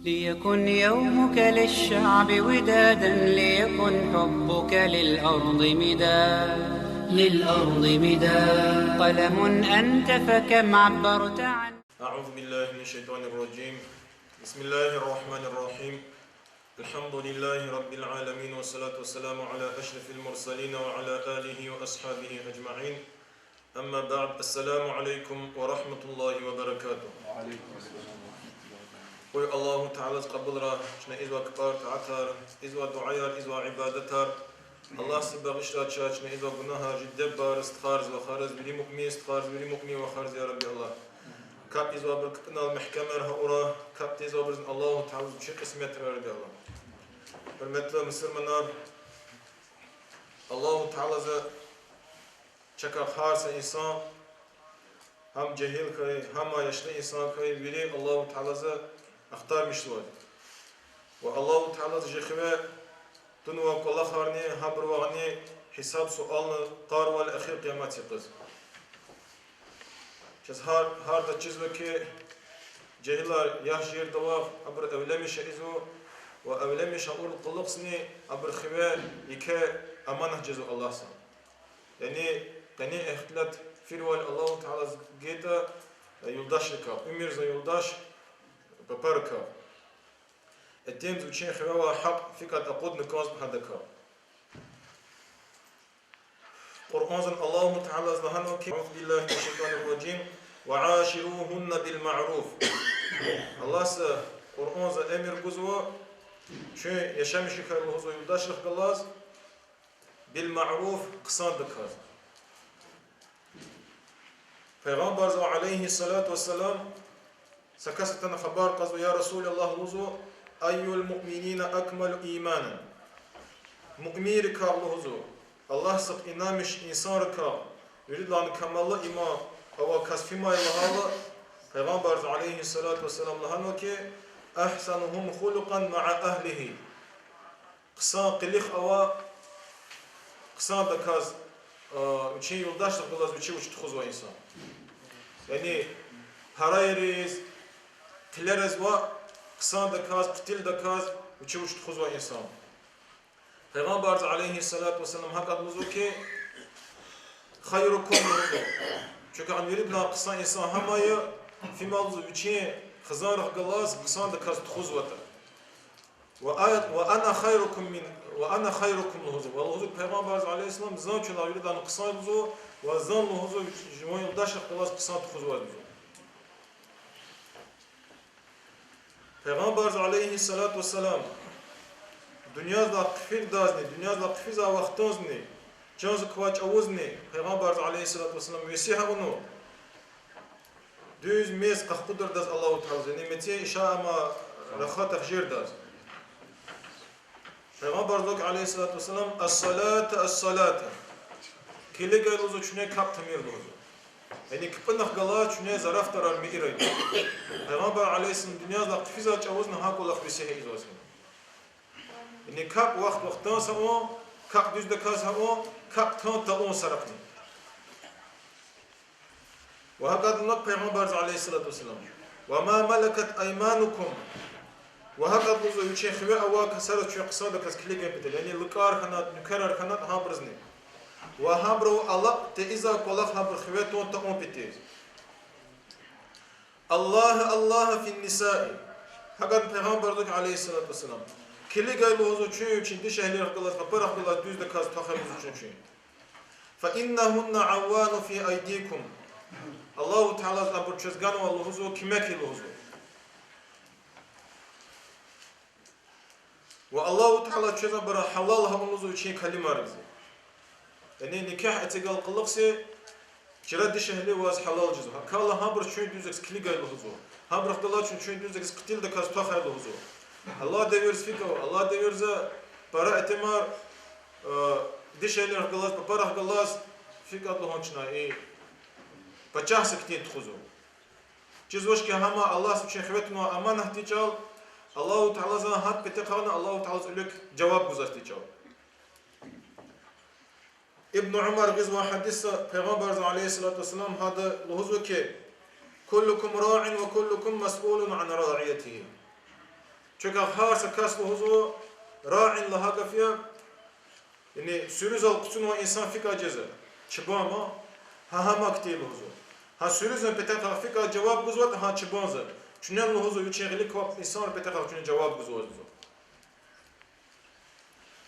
ليكن يومك للشعب ودادا، ليكن حبك للأرض مداد قلم أنت فكم عبرت عن. أعوذ بالله من الشيطان الرجيم. بسم الله الرحمن الرحيم. الحمد لله رب العالمين، والصلاة والسلام على أشرف المرسلين وعلى آله وأصحابه أجمعين. أما بعد، السلام عليكم ورحمة الله وبركاته. وعليكم السلام. Koy Allahu Teala kabulra, şuna izva kıtar, ta'atar, izva duayar, izva ibadetar. Allah se bağışla çaçına izva günahar, ciddebar, istixarz ve kharz, biri mu'min, istixarz, biri mu'min ve kharz ya Rabbi Allah. Kap izva bir kıpnal mehkemer haura, kap izva bir Allahu Teala bir kısmet ya Rabbi Allah. Hürmetli Müslümanlar, Allahu Teala'za çaka kharsa insan, hem cehil kay, hem yaşlı insan kay, biri Allahu Teala'za اختار مشتوى والله تعالى جخوة تنوى كل خارني حبر وغني حساب سؤالنا قار والأخير قيامات يقز شز هار دا چیزو که جهلا يحجير دواف عبر أولمش إزو وأولمش أقول قلقسني عبر خوة يكا أمانة جزو الله سام يعني اختلاط فيروال الله تعالى جيتا يلداش لكا أمير زي يلداش ببركة الدين زوجين خواوا حق فكرة أقود نكاز بهدكا قرآن الله تعالى سبحانه أعوذ بالله من الشيطان الرجيم وعاشروهن بالمعروف الله س قرآن أمر جزوا شو يشمش خير الله يلداش الخلاص بالمعروف قصاد دكاز پیغمبر عليه الصلاة والسلام سكستنا خبر قصو يا رسول الله وزو أي المؤمنين أكمل إيمانا مؤمن ركا وزو الله سب إنامش إنسان ركا يريد أن كمال إيمان أو كسف ما يلهاله پیغمبر عليه الصلاة والسلام لهانو كي أحسنهم خلقا مع أهله قصان قليخ أو قصان دكاز وشي يلداش تقبلاز وشي وش تخوزوا إنسان يعني هرايريز تلرز و قصان دكاز قتل دكاز وشوش تخوزوا إنسان پیغمبر عليه الصلاة والسلام هكذا مزوكي خيركم يرضو چونك عن يريدنا قصان إنسان همايا في مالزو وشي خزان رخ قلاز قصان دكاز تخوزوا وأنا خيركم لهزو والهزو پیغمبر عليه السلام زان چون يريدنا قصان لهزو وزان لهزو جمعين داش رخ قلاز قصان تخوزوا لهزو پیغمبر علیه الصلاة والسلام dünyada kfir dazni, dünyada kfiza vaktozni, cansı kvaç avuzni, Peygamber aleyhissalatu vesselam vesiha onu. Düz mez qahqudur daz Allahu Teala, nimeti işa ama rahat tajir daz. Peygamber aleyhissalatu vesselam as-salata. Kile gayruzu çune kap tamir dozu. Yani kıpınnak gala çune zaraf tarar mi'iraydı. Peygamber aleyhisselam dünyada kfiza çavuzna hakolak bisihe izosunu. Yani kap vaktan sa o, kap düzde kaz ha o, kap ta on sarakni. Ve hakadınlık Peygamber aleyhissalatu vesselam. Ve ma malakat aymanukum. Ve hakadınlık üçe khve ava kasara çu qısada kas kilige bitel. Yani lıkar kanat, nükerar kanat habrzni. Ve habru Allah te iza kolak habr khve ton ta on pitiz. Allah fin nisa'i. Hakan Peygamber aleyhissalatu vesselam. Kili gaylu huzu çünkü için diş ehli rakılar kapar rakılar düzde kaz takhayuz çünkü. Fa innahunna awwanu fi aydikum. Allahu Teala zabur çözgan ve Allah huzu kime kili huzu. Ve Allahu Teala çözgan bara halal hamuzu için kalimar bizi. Yani nikah etigal qılıqsi Çira diş ehli vaz halal cüzü. Kalla habr çünkü düzde kili gaylu huzu. Habr rakılar çünkü düzde qtil de kaz takhayuz huzu. Allah devirz fika, Allah devirz para etemar dişeler galas, para galas fika lohonçna e 50 sektin txuzu. Çizvoş ki hama Allah subhanahu amanah tical Allahu Teala zana hak petekana Allahu Teala uluk cevap guzar tical. İbn Umar gizva hadisa Peygamber aleyhissalatu vesselam hada luhuzu ki kullukum ra'in ve kullukum mas'ulun an ra'iyetihi. Çünkü harsa kaslı huzu ra'in laha gafiya yani sürüz al kutun ve insan fika ceza. Çıbama ha maktil huzu. Ha sürüzün petaka fika cevap buzvat ha çıbanza. Çünen huzu üçeğili kop insan petaka çünen cevap buzvat.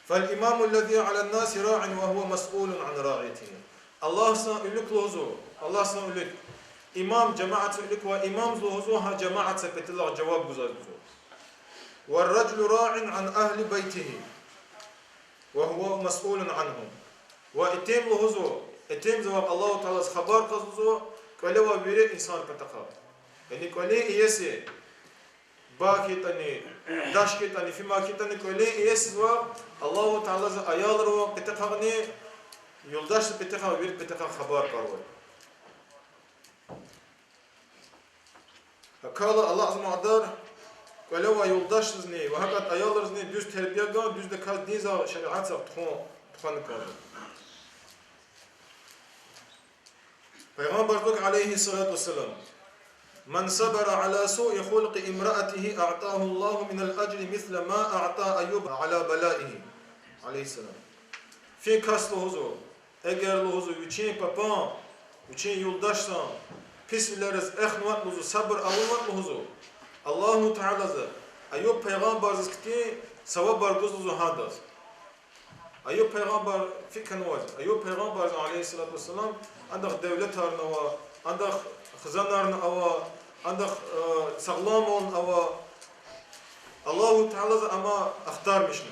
فالإمام الذي على الناس راع وهو مسؤول عن راعيته. الله سأقولك لهزو. الله سأقولك إمام جماعة لك وإمام لهزوها جماعة سبت الله جواب بزوج. والرجل راع عن أهل بيته وهو مسؤول عنهم. وإتم لهزو إتم جواب الله تعالى خبر قصزو كله وبير إنسان بتقى. يعني كله إيسي باكي تاني داشكي تاني في ماكي تاني كله إيسي جواب الله تعالى أيال رو بتقى يلداش بتقى وبير بتقى خبر قروي. قال الله عز وجل ولو يلداشزني وهكذا أيالرزني düz terbiye gan düz de kaz diza şeriat sa txan kaldı. Peygamber aleyhissalatu vesselam من صبر على سوء خلق امرأته أعطاه الله من الأجر مثل ما أعطى أيوب على بلائه عليه السلام. في كسل هزو eğer lohuzu üçün papan üçün yoldaşsan pislerez ehnuat lohuzu sabır alınmat lohuzu Allahu Teala'za Ayub peygamber zikti sevap barguz lohuzu hadas Ayub peygamber fikren vaz Ayub peygamber aleyhissalatu vesselam andak devlet arna ve andak xizanarna ava andak sağlam olun ava Allahu Teala'za ama ahtarmışnı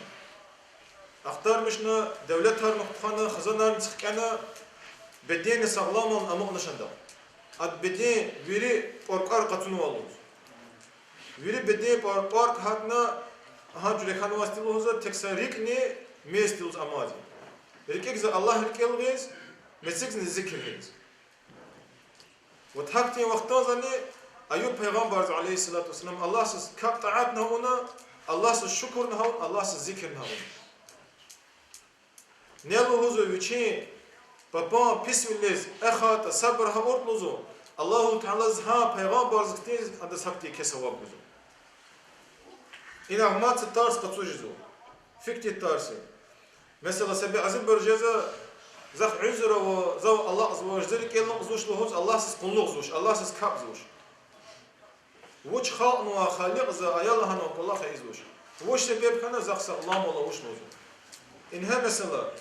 اختارمشنا دولتها المختخانة خزانة نسخكنا بدين سغلاما أمغ نشندا أد بدين ويري باركار قطنو والوز ويري بدين بارك هاتنا ها جريخان واستيلو هزا تكساريكني ميستيلوز أمازي ريكيكز الله ريكيل غيز مسيكز ذكر غيز وتحكتين وقتان زاني أيوب پیغمبر عليه الصلاة والسلام الله سز كاب طاعتنا هنا الله سز شكرنا هون الله سز ذكرنا هون Нелу хузу вичи папа писвилез эхата сабр ха ортлузу Аллаху Таала зха пайгамбар зикти ада сакти кесаваб бузу ина хмат тарс qatujzu fikti tarsi mesela sebi azim berjeza zah uzra ve zav Allah azza ve celle kellam zuş lohuz Allah siz qulluq zuş Allah siz kap zuş vuç khalq wa khaliq za ayallah wa Allah izzuş vuç sebep kana zah sağlam ola vuç lozu inha mesela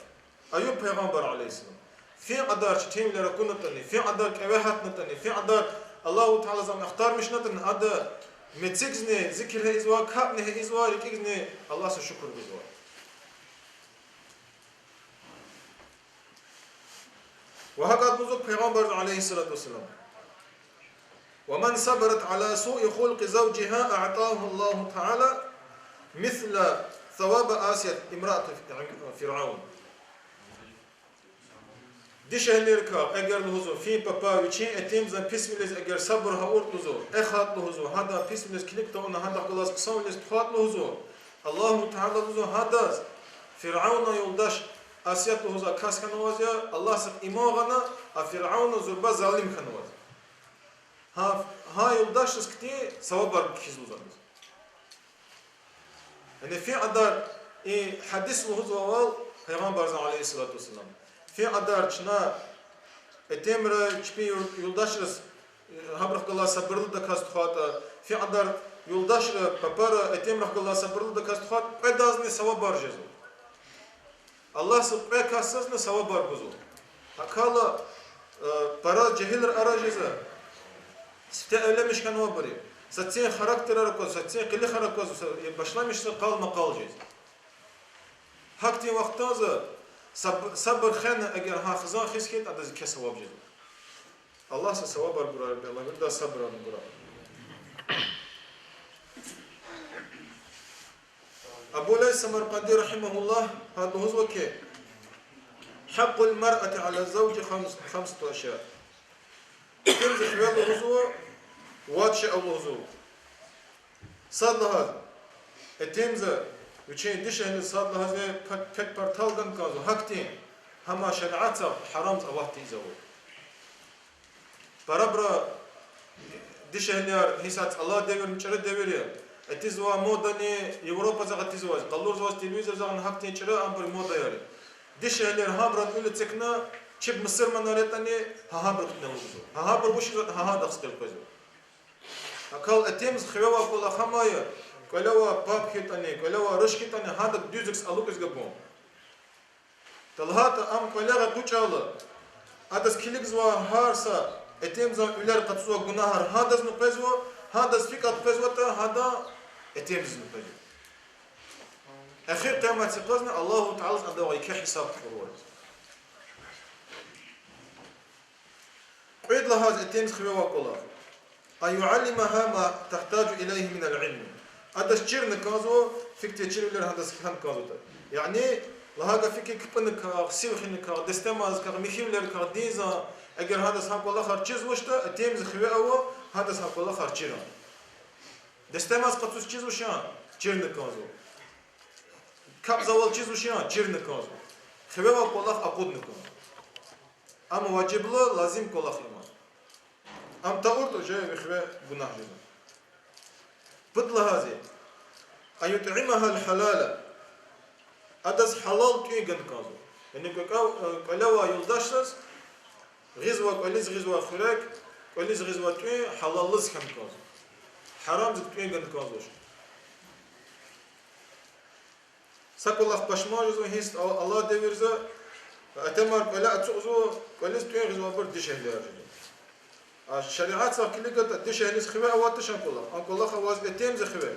Ayub peygamber aleyhisselam fi adar çiğimlere kunutani fi adar kevehat nutani fi adar Allahu Teala zam ihtarmış nutani ada metsikzni zikirhe izwa kapnehe izwa rikizni Allah'a şükür bizwa ve hakat buzuk peygamber aleyhissalatu vesselam ومن صبرت على سوء خلق زوجها أعطاه الله تعالى مثل ثواب آسيا امرأة فرعون Diş ehlir ka eğer luhuzu fi papa için etimzan pismiles eğer sabır ha ortuzu ehat luhuzu hada pismiles kilikta ona hada kılas kısavles tuhat luhuzu Allahu Teala luhuzu hadas Firavun'a yoldaş asiyat luhuza kas kanavazya Allah sık imağana a Firavun'a zurba zalim kanavaz ha yoldaş sıkti savabar kiz luzamız yani fi adar hadis luhuzu aval Peygamber aleyhissalatu vesselam في عدار چنا اتمر چپی یولداشرس همراه کلا صبرل دکاست خواهد في عدار یولداشر پپر اتمر کلا صبرل دکاست خواهد قداز نه ثواب بار جزو الله سب قاسس نه ثواب بار بزو حکالا para cehiller aracıza site evlemiş kan var bari satsin karakter arakoz satsin kili karakoz başlamışsa kalma kalacağız hakti vaxtazı sabır xana eğer ha xizan xisket adaz ke savab jed Allah se savab bar burar Allah bir da sabr an burar Abu Lays Samarqandi rahimahullah hada huzwa ke حق المرأة على الزوج خمسة أشياء تنزل حوال الهزوة واتش أو الهزوة صاد هذا التنزل وچين دش أهل صاد هذا pek partalgan kazo hakti hama şeriatsa haram avahti zavu parabra diş ehliler hisat Allah devir çare deviriyor اتزوا مودني يوروبا زغ تزواج قلور زواج تلفزيون زغ نهبتين شراء أمبر مودا ياري ديش هلير هابرد ولا تكنا شب مصر من ناريتني هابرد نلوزو هابر وش هادخ سكل كوزو أكل أتيمز خيوا كل خمايا كلوا باب كيتني كلوا رش كيتني هذا دوزكس ألوكس جبون تلهات أم كلها كوتشالا هذا سكيلك زوا هارسا أتيمز أولار قطزوا جناهر هذا نقزوا هذا سفيكات قزوته هذا أتيمز نقزوا أخير قيامة سقزنا الله تعالى أدوا يك حساب فرور قيد لهذا أتيمز خيوا كلها أن يعلمها ما تحتاج إليه من العلم هذا الشير نكازو فيك تشير ولا هذا سكان كازو يعني لهذا فيك كبنك سيوخنك دستماز كميخيم لك ديزا اگر هذا سحق والله خرچز وشتا تيمز خوي او هذا سحق والله خرچيرا دستماز قطوس چيز وشان چيرن كازو كاب زوال چيز وشان چيرن كازو خوي او والله اقود نكون اما واجب له لازم كله خيما ام تاورتو جاي بخوي گناه جزا بدل هذه أن يطعمها الحلال أدس حلال تين جن كازو يعني كلوا يلداشس غزوة كليز غزوة خراك كليز غزوة تين حلال لز كم كازو حرام زك تين جن كازوش سكولخ بشماجزو هيست الله ديرزا أتمر كلا أتسوزو كليز تين غزوة برد شهر الشريعات صار كل قد أديش هنيس خواه أواتش أنكولخ أنكولخ أواز أتيم زخواه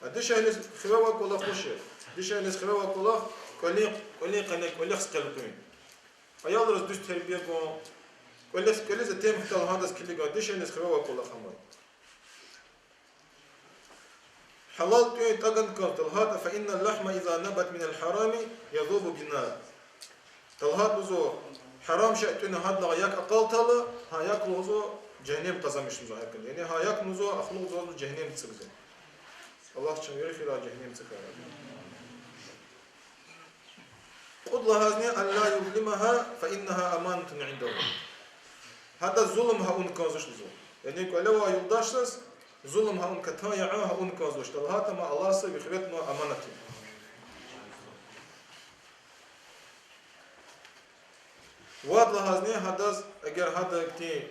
أديش هنيس خواه وأنكولخ وشه أديش هنيس خواه وأنكولخ كلي قناة كلي خسقلقين أيال رز دوش تربية كون كلي أتيم ختال هندس كل قد أديش هنيس خواه وأنكولخ هماي حلال تين تجن كان تلهات فإن اللحم إذا نبت من الحرام يذوب بالنار تلهات بزو حرام شأتنا هذا غياك أقل تلا هاياك لوزو جهنم قزمش مزاهر كن يعني هاياك نزو أخلق زوج جهنم تسكزن الله شنيري في جهنم تسكر قد لهذني أن لا يظلمها فإنها أمانة عنده هذا الظلم هؤون كازوش لزو يعني كلوا يلداشس ظلم هؤون كتايع هؤون كازوش تلهات ما الله سبي خبرتنا أمانة واد لهذني هذا اگر هذا كتي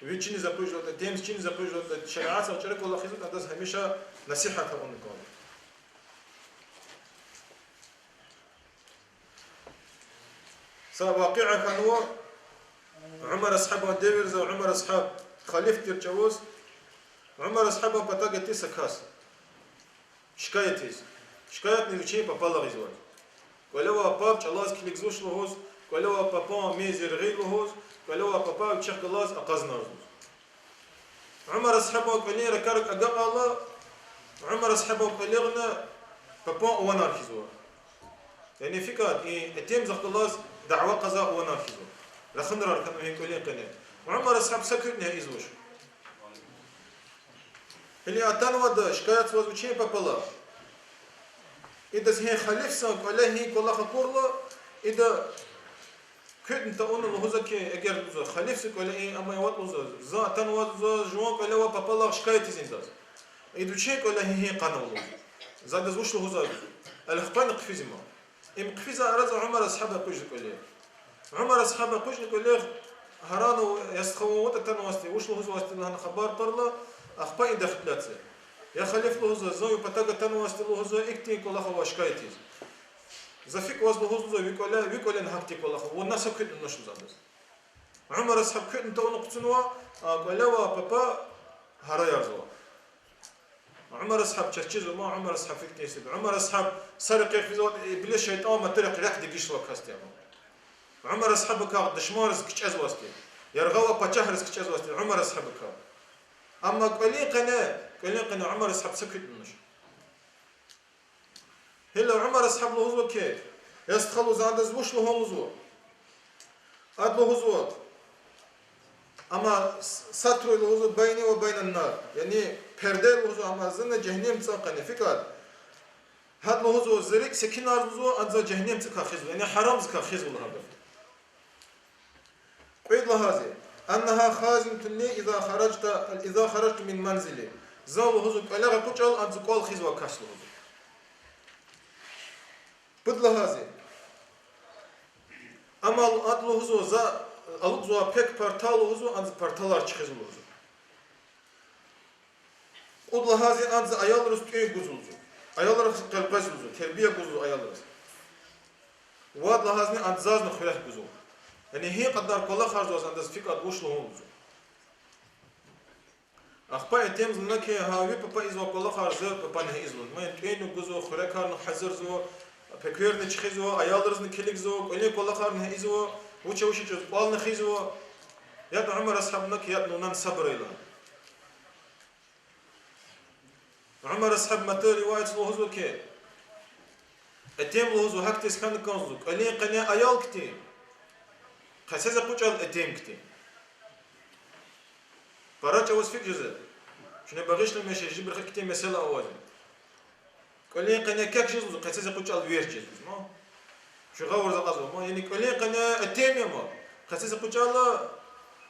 ويچيني زپوجلت تيمز چيني زپوجلت شريعه سرچرك والله خيزت هذا هميشه نصيحه اون كون واقعه كان هو عمر اصحابه ديفرز وعمر اصحاب خليفه ترجوز عمر اصحابه بتاقتي سكاس شكايت نيچي попало غيزوال ولو باب الله كليك زوش لهوز كلوا بابا ميزر غير لهوز كلوا بابا وشخ جلاس أقزنا عمر أصحابه كلين ركارك أجاب الله عمر أصحابه كليغنا بابا ونار خزوا يعني فكرة التيم زخ جلاس دعوة قضاء ونار خزوا لخندرة كانوا هي كلين قناة عمر أصحاب سكرنا إزوش اللي أتان وده شكاية وزوجين بابا الله إذا هي خليف سان كله هي كله خبورله إذا كنت أقول له هذا كي أجر خليف سكولا إيه أما يوات لوزا زا تنوات زا جوان كلا وبابا الله شكاية تزينزاز إذا شيء كلا هي قانون زاد زوج له هذا الخطان قفيز ما إم قفيز أرز عمر أصحابه كوج كله عمر أصحابه كوج كله هرانو يستخوون وتتنواستي وش له هذا واستي لهنا خبر برلا أخبار إذا خبلته يا خليف له هذا زا يبتاع تنواستي له هذا إكتين كلا هو شكاية تيز زفيك وزله هذا ويكولا نهكتي كله والناس كل الناس زادس عمر أصحاب كل أنت ونقطنوا قالوا بابا هرايا زوا عمر أصحاب تشجيز وما عمر أصحاب فيك تيسد عمر أصحاب سرق في زود بلا شيطان ما ترق رح دقيش وكاستي عمر أصحاب كا دشمارز كش أزواستي يرغوا بتشهرز كش أزواستي عمر أصحاب كا أما قلين قنا عمر أصحاب سكت الناس هلا عمر أصحاب له هزوة كيف يستخلوا زاد زوش له هزوة أد له هزوة أما ستر له هزوة بيني وبين النار يعني perde له هزوة أما زنا جهنم تساقني فكرة هاد له هزوة زريك سكين نار هزوة أنزا جهنم تكاخذ يعني حرام تكاخذ ولا هذا قيد له هذه أنها خازنة لي إذا خرجت من منزلي زالو هزو قلغا قوچال انز قول خيزوا كاسلو هزو بدل هذه اما ادلو هزو za alıp zoa pek partalı huzu anz partalar çıkızlı huzu. Odla hazi anz ayalırız tüy guzulzu. Ayalırız kalpazulzu. Terbiye guzulu ayalırız. Vadla hazni anz zazna khirah guzul. Yani hi qadar kolla kharzo anz fikat boşlu huzu. Akhpa etemz laki hawi papa izwa kolla kharzo papa ne izlun. Ma tüy guzu khirakarn hazır zo pekörne çıkızzo ayalırız kilikzo öyle kolla kharn izwo وش جز بالنا خيزوا يد عمر أصحابنا كي يدنون صبر إلى عمر أصحاب متى رواية لهزو كي أتيم لهزو هكتس كان كنزوك ألين قناة أيال كتي خسيزة قوچال أتيم كتي فرات جوز فيك جزء شنو بغيش لما يجي برخ كتي مسألة أوازن ألين قناة كاك جزء خسيزة قوچال وير جزء ما شو غور زقازو ما يعني كلين قناة أتيم يا ما خسيس قجالة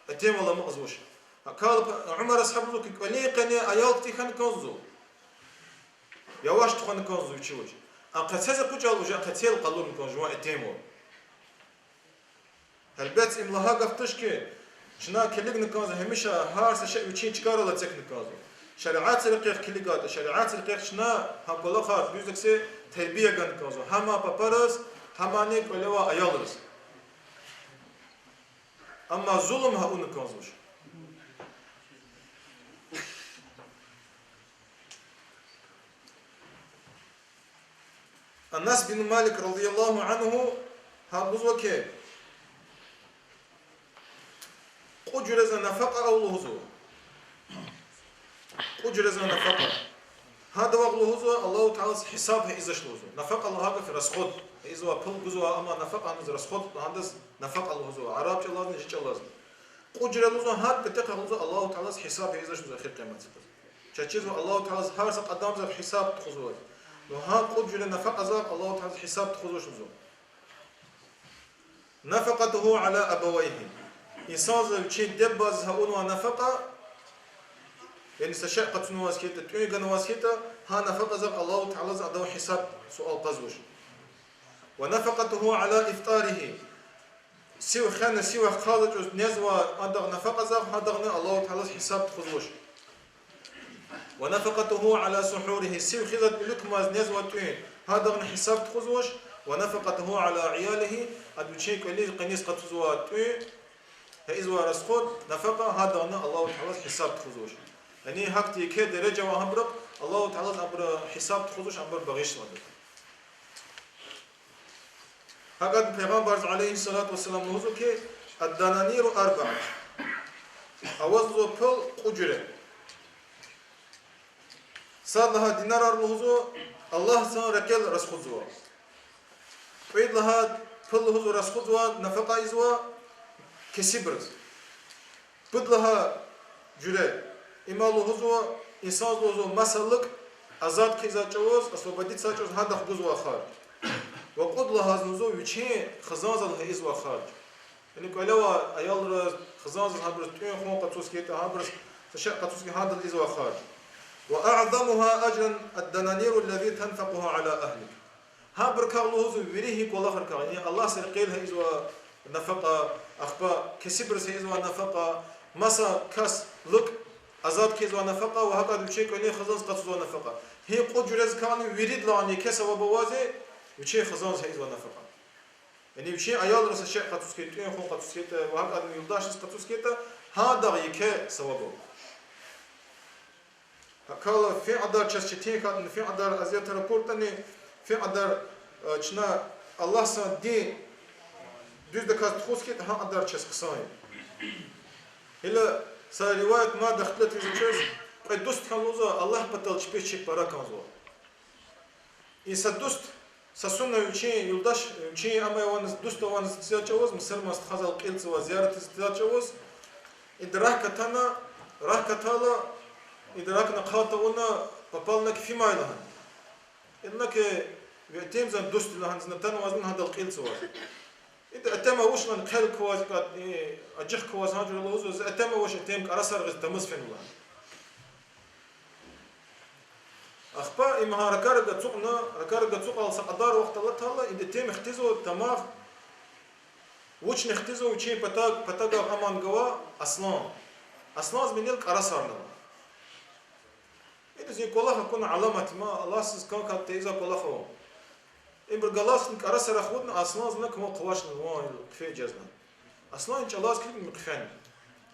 أتيم والله ما قزوش قال عمر أصحاب ذوك كلين قناة أيالتي خان كنزو يا واش تخان كنزو يشوج خسيس قجالة وجا قتيل قالون كنزو أتيمو هالبيت إملاها قفتش كي شنا كليك نكنزو هميشة هارس شيء وشين تكارو لا تك نكنزو شريعات القيق كليقات شريعات القيق شنا هم كل خاص بيزك سي تربية كان كنزو هما بابارس همانه كلوا ayalırız. Ama zulüm ha onu konuşmuş. Anas bin Malik radıyallahu anhu ha buzwa ki قجرز نفقة أو لهزو قجرز نفقة هذا وقت لهزو الله تعالى حسابه إذا شلوزو نفقة الله هذا في رسخود إذا وقل جزوا أما نفقة عن رسخود هندس نفقة لهزو عرب الله نجيش الله قجرز لهزو هذا بتقى لهزو الله تعالى حسابه إذا شلوزو آخر قيامة شاشيزو الله تعالى هارس قدام زر حساب تخزوه وها قجر نفقة زر الله تعالى حساب تخزوه شلوزو نفقته على أبويه إنسان زوجين دبز هؤون ونفقة يعني سشاء قد نواس كيتا تيجا نواس كيتا ها نفقة زر الله تعالى زر حساب سؤال قزوش ونفقته على إفطاره سوى خانة سوى خالد نزوى أدغ نفقة زر هدغنا الله تعالى حساب تخزوش ونفقته على سحوره سوى خذت بلكماز نزوى تين هدغنا حساب تخزوش ونفقته على عياله أدوشيك اللي قنيس قد تخزوى تين إذا رسخود نفقة هذا أن الله تعالى حساب تخزوش يعني هكتي كي درجة وهمرق الله تعالى أمر حساب تخزوش أمر بغيش لدك هكذا پیغمبر عليه الصلاة والسلام نهزو كي الدنانير أربعة أوزو پل قجرة صاد لها دينار نهزو الله سان ركل رسخود زوا ويد لها پل نهزو رسخود زوا نفقة إزوا كسبرز بدلها جري إمالو هزو إنسان هزو مسلك أزاد كيزا جوز أصوبديت ساجوز هذا خبز وخارج وقد لها هزو يشين خزانز له إزوا خارج يعني كلوا أيال خزانز هبرز تين خون قطوس كيتا هبرز تشاء قطوس كي هذا الإزوا خارج وأعظمها أجرا الدنانير الذي تنفقها على أهلك هبر كالو هزو وريه كل آخر يعني الله سيقيلها إزوا نفقة أخبا كسبر سيزوا نفقة مسا كاس لك أزاد كيزوا نفقة وهكذا بشيء كوني خزانز قطزوا نفقة هي قد جرز كانوا يريد لعني كسا وبوازي بشيء خزانز سيزوا نفقة يعني بشيء أيال رأس الشيء قطوس كيتين خون قطوس كيتا وهكذا يلداش قطوس كيتا هذا يكا سوابه هكذا في عدار تشتين كان في عدار أزيات رابورتني في عدار شنا الله سان دين düz de kastxoskit ha adar çeskısay. Hele sa rivayet ma daxlet izçez pay dost kanloza Allah patal çpeçik para kanzo. İnsa dost sa sunna üçün yoldaş üçün ama yalnız dost olanız istiyacağız müselmas xazal qiltsi ve ziyaret istiyacağız. İdrak katala idrakna qata ona papalna ki fimaylahan. İnnake ve temzan dost lahanzna tanwazn hadal qiltsi var. إذا أتم وش من خل كواز قد أجح كواز هاجر الله وز أتم وش أتم كرسر غز تمس فين الله أخبا إما ركارجة تقنا ركارجة تقال سقدار وقت الله تعالى إذا تيم اختزو تماخ وش نختزو وشي بتاق أمان جوا أصلا زميلك أرسلنا إذا زي كلها كنا علامة ما الله سكان كان تيزا كلها خو إن برجلاس نك أرسل أخونا أصلا زنك ما قواش نوان كفاية جزنا أصلا إن شاء الله سكيت مكفاني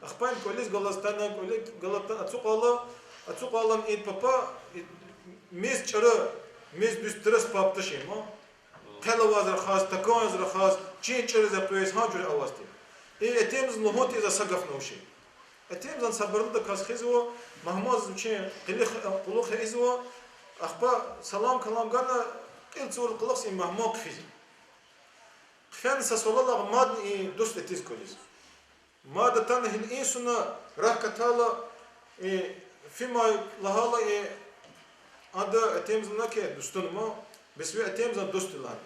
أخبان كوليس جلاس تانا كوليس جلاس تانا أتوقع الله إن بابا ميز شرا ميز بسترس باب تشي ما تلاواز رخاص تكونز رخاص چين شرا زبويس ها جري أواسطي إيه أتيمز نهوت إذا سقف نوشي أتيمز أن صبرنا كاس خزوا مهماز چين قلوخ إزوا أخبا سلام كلام قالنا قلت سؤال قلقسي مهما قفيز خفان سسول الله مادن دوست اتيز كوليس مادة تانه الإنسان راح كتالا فيما لهالا هذا اتيمز نكى دوستون ما بس في اتيمز دوست لهن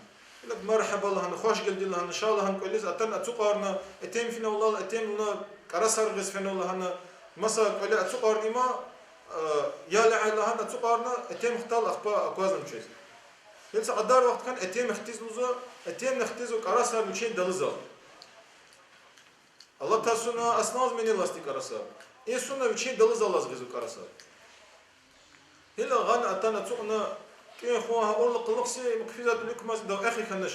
لك مرحبا لهن خوش قلدي لهن ان شاء الله هن كوليس اتن اتقارنا اتيم فينا والله اتيم لنا كرسر غس فينا لهن مثلا كولي اتقارني ما يا لهن اتقارنا اتيم اختال اخبا اكوازن تشيز يلسا قدار وقت كان اتيم اختيز لوزا اتيم نختيزو كرسر مشين دلزا الله تاسونا اسناز مني لاستي كرسر اي سونا مشين دلزا لازغزو كرسر هلا غان اتانا تسوقنا كي خوها اول قلقسي مكفيزات لكم دو اخي كنش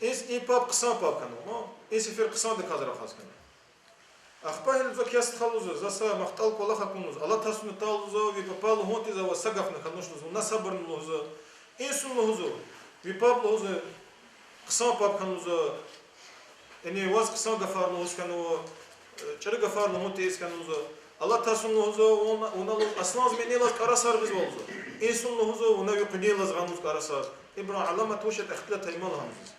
اس اي باب قسم باب كانوا اي سفر قسم د كازرا خاص كانوا اخبا هل زك يستخلصوا زسا مختال كل خكونز الله تاسونا تالزو في بابال هونتي زو سقفنا كنوش زو نصبر لوزو انسو لوزو في باب لوزو قسم باب كانوا اني واس قسم غفار لوز كانوا چر غفار هونتي اس كانوا الله تاسون لهزو ونا أصلاً مني لاز كارسار غزوالزو إنسان لهزو ونا يقني لاز غانوز كارسار إبرا علامة توشت اختلاط هيمال هنوز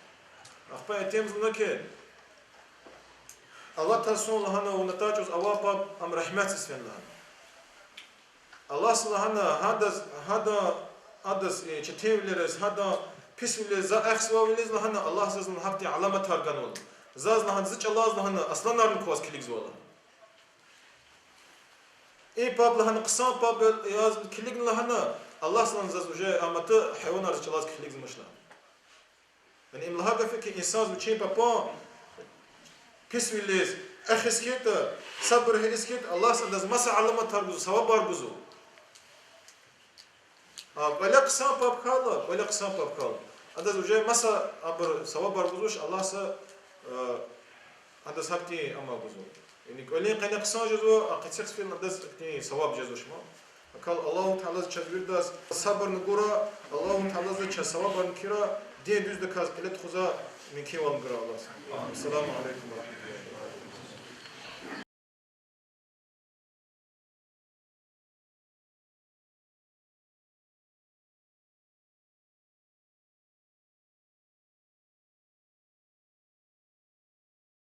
أخبا يتيمز لنكي الله تاسون لهنا ونتاجوز أوابا أم رحمات اسفين لهنا الله سلهنا هذا چتيم لرز هذا بسم الله زا أخسوا وليز لهنا الله سزن حقتي علامة هارغانول زاز لهنا زيج الله لهنا أصلاً نارن كواز كليك زوالا إيه باب لهنا قسم باب ياز كليك لهنا الله سلام زاز وجه أمت حيوان أرز جلاس كليك زمشنا يعني إملا هذا فيك إنسان وشين بابا بسم الله أخسكت صبر هسكت الله سلام زاز مسا علامة ترجو سواب بارجوزو ولا قسم باب كلا ولا قسم باب كلا هذا وجه مسا أبر سواب بارجوزوش الله س هذا سبتي أما بزو يعني قولين قينا قصان جزو أقيتسكس في النقدس اكتني صواب جزو شما قال الله تعالى تشبير داس صبر نقرا الله تعالى تشصواب نكرا دين دوز دكاز قلت خزا من كي والنقرا الله السلام عليكم ورحمة الله